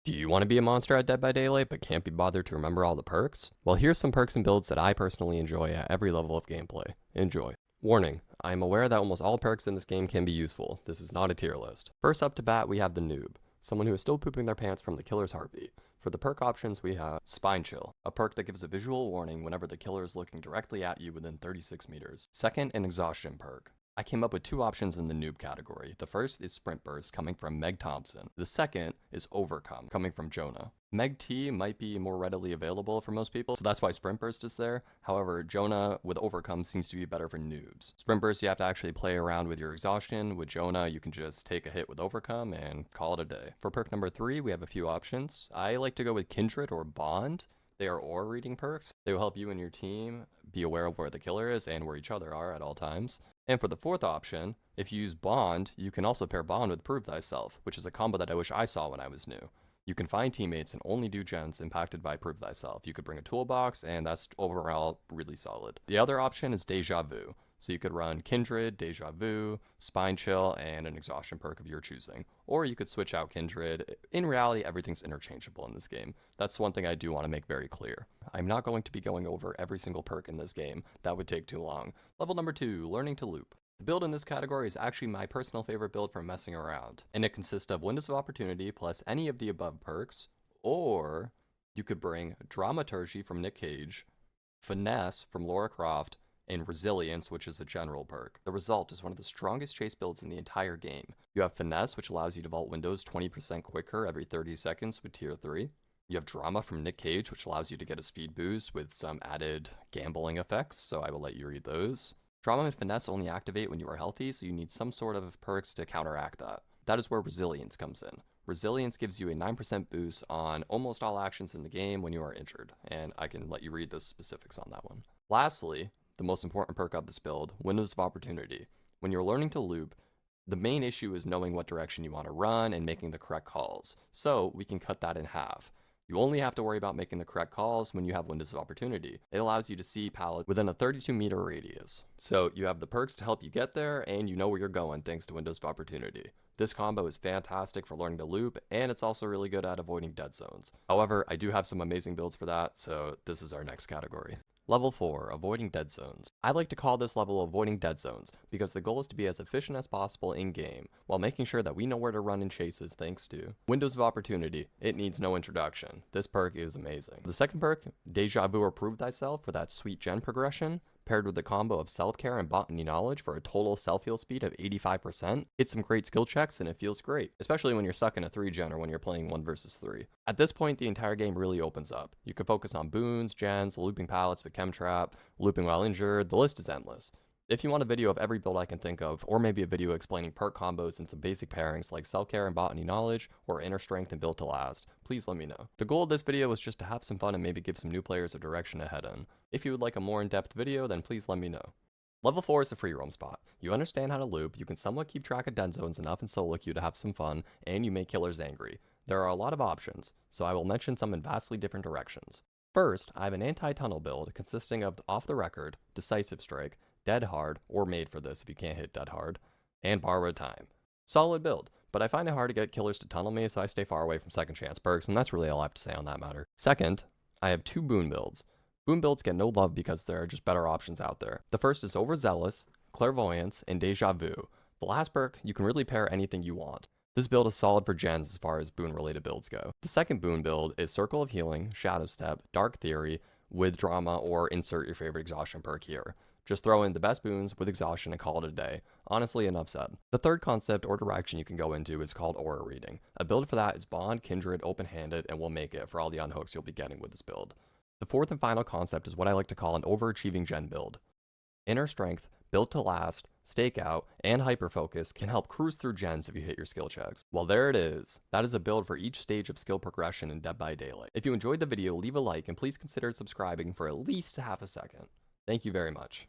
Do you want to be a monster at Dead by Daylight but can't be bothered to remember all the perks? Well, here's some perks and builds that I personally enjoy at every level of gameplay. Enjoy. Warning, I am aware that almost all perks in this game can be useful. This is not a tier list. First up to bat, we have the Noob, someone who is still pooping their pants from the killer's heartbeat. For the perk options, we have Spine Chill, a perk that gives a visual warning whenever the killer is looking directly at you within 36 meters. Second, an Exhaustion perk. I came up with two options in the noob category. The first is Sprint Burst, coming from Meg Thompson. The second is Overcome, coming from Jonah. Meg T might be more readily available for most people, so that's why Sprint Burst is there. However, Jonah with Overcome seems to be better for noobs. Sprint Burst, you have to actually play around with your exhaustion. With Jonah, you can just take a hit with Overcome and call it a day. For perk number 3, we have a few options. I like to go with Kindred or Bond. They are aura reading perks. They will help you and your team be aware of where the killer is and where each other are at all times. And for the fourth option, if you use Bond, you can also pair Bond with Prove Thyself, which is a combo that I wish I saw when I was new. You can find teammates and only do gens impacted by Prove Thyself. You could bring a toolbox, and that's overall really solid. The other option is Déjà Vu. So you could run Kindred, Déjà Vu, Spine Chill, and an exhaustion perk of your choosing. Or you could switch out Kindred. In reality, everything's interchangeable in this game. That's one thing I do want to make very clear. I'm not going to be going over every single perk in this game. That would take too long. Level number 2, Learning to Loop. The build in this category is actually my personal favorite build for messing around, and it consists of Windows of Opportunity plus any of the above perks, or you could bring Dramaturgy from Nick Cage, Finesse from Lara Croft, and Resilience, which is a general perk. The result is one of the strongest chase builds in the entire game. You have Finesse, which allows you to vault windows 20% quicker every 30 seconds with tier 3. You have Drama from Nick Cage, which allows you to get a speed boost with some added gambling effects, so I will let you read those. Drama and Finesse only activate when you are healthy, so you need some sort of perks to counteract that. That is where Resilience comes in. Resilience gives you a 9% boost on almost all actions in the game when you are injured, and I can let you read the specifics on that one. Lastly, the most important perk of this build, Windows of Opportunity. When you're learning to loop, the main issue is knowing what direction you want to run and making the correct calls. So we can cut that in half. You only have to worry about making the correct calls when you have Windows of Opportunity. It allows you to see pallets within a 32-meter radius. So you have the perks to help you get there, and you know where you're going thanks to Windows of Opportunity. This combo is fantastic for learning to loop, and it's also really good at avoiding dead zones. However, I do have some amazing builds for that, so this is our next category. Level 4, Avoiding Dead Zones. I like to call this level Avoiding Dead Zones because the goal is to be as efficient as possible in-game while making sure that we know where to run in chases thanks to Windows of Opportunity. It needs no introduction. This perk is amazing. The second perk, Déjà Vu or Prove Thyself, for that sweet gen progression, paired with the combo of self-care and botany knowledge for a total self-heal speed of 85%. It's some great skill checks and it feels great, especially when you're stuck in a 3-gen or when you're playing 1 versus 3. At this point, the entire game really opens up. You can focus on boons, gens, looping pallets with chemtrap, looping while injured, the list is endless. If you want a video of every build I can think of, or maybe a video explaining perk combos and some basic pairings like self-care and botany knowledge, or inner strength and build to last, please let me know. The goal of this video was just to have some fun and maybe give some new players a direction to head in. If you would like a more in-depth video, then please let me know. Level 4 is the free roam spot. You understand how to loop, you can somewhat keep track of dead zones enough in solo queue to have some fun, and you make killers angry. There are a lot of options, so I will mention some in vastly different directions. First, I have an anti-tunnel build consisting of Off the Record, Decisive Strike, Dead Hard, or made for this if you can't hit Dead Hard, and Borrowed Time. Solid build, but I find it hard to get killers to tunnel me, so I stay far away from second chance perks, and that's really all I have to say on that matter. Second, I have 2 Boon builds. Boon builds get no love because there are just better options out there. The first is Overzealous, Clairvoyance, and Déjà Vu. The last perk, you can really pair anything you want. This build is solid for gens as far as Boon related builds go. The second Boon build is Circle of Healing, Shadow Step, Dark Theory, with Drama, or insert your favorite exhaustion perk here. Just throw in the best boons with exhaustion and call it a day. Honestly, enough said. The third concept or direction you can go into is called aura reading. A build for that is Bond, Kindred, open-handed, and we'll make it for all the unhooks you'll be getting with this build. The fourth and final concept is what I like to call an overachieving gen build. Inner strength, built to last, stakeout, and hyperfocus can help cruise through gens if you hit your skill checks. Well, there it is. That is a build for each stage of skill progression in Dead by Daylight. If you enjoyed the video, leave a like and please consider subscribing for at least half a second. Thank you very much.